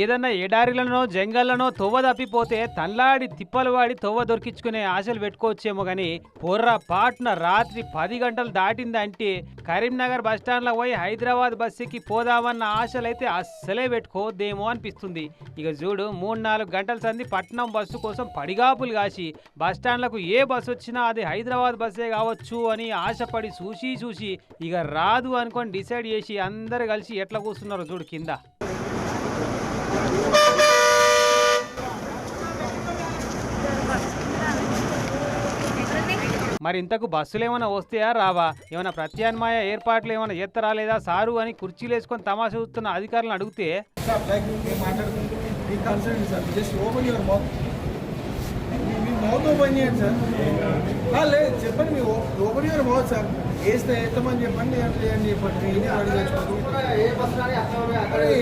ఏదన్నా ఎడారిలనో జంగల్లనో తొవ్వ తప్పిపోతే తన్లాడి తిప్పలు వాడి తొవ్వ దొరికించుకునే ఆశలు పెట్టుకోవచ్చేమో గాని పాటున రాత్రి 10 గంటలు దాటిందంటే కరీంనగర్ బస్టాండ్లో పోయి హైదరాబాద్ బస్సుకి పోదామన్న ఆశలైతే అస్సలే పెట్టుకోవద్దేమో అనిపిస్తుంది. ఇక చూడు 3-4 గంటల సంది పట్నం బస్సు కోసం పడిగాపులు కాసి బస్టాండ్లకు ఏ బస్సు వచ్చినా అది హైదరాబాద్ బస్సే కావచ్చు అని ఆశపడి చూసి ఇక రాదు అనుకొని డిసైడ్ చేసి అందరు కలిసి ఎట్లా కూర్చున్నారు చూడు కింద. మరి ఇంతకు బస్సులు ఏమైనా వస్తాయా రావా, ఏమైనా ప్రత్యామ్నాయ ఏర్పాట్లు ఏమైనా చేస్తారా లేదా సారు అని కుర్చీలు వేసుకొని తమాషా చూస్తున్న అధికారులను అడిగితే లేదు చెప్పండి, మీ ఓపెన్ యూర్ మౌత్ సార్. వేస్తే ఎత్తమని చెప్పండి, అని చెప్పండి.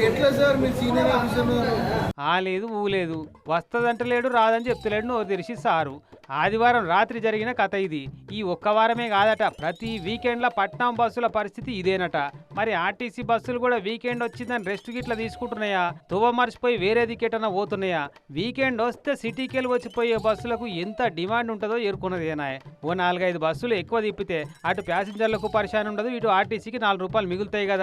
ఎట్లా సార్ మీరు సీనియర్ ఆఫీసర్? లేదు ఊలేదు, వస్తుందంటలేడు రాదని చెప్తలేడు నోరు తెరిచి సారు. ఆదివారం రాత్రి జరిగిన కథ ఇది. ఈ ఒక్క వారమే కాదట, ప్రతి వీకెండ్ల పట్నం బస్సుల పరిస్థితి ఇదేనట. మరి ఆర్టీసీ బస్సులు కూడా వీకెండ్ వచ్చిందని రెస్ట్ గిట్లా తీసుకుంటున్నాయా, తువ్వ మర్చిపోయి వేరే దిక్కేటన్నా పోతున్నాయా? వీకెండ్ వస్తే సిటీకి వెళ్ళి వచ్చిపోయే బస్సులకు ఎంత డిమాండ్ ఉంటుందో ఎరుకున్నదేనా. ఓ 4-5 బస్సులు ఎక్కువ తిప్పితే అటు ప్యాసింజర్లకు పరిశాన్ ఉండదు, ఇటు ఆర్టీసీకి 4 రూపాయలు మిగులుతాయి కదా.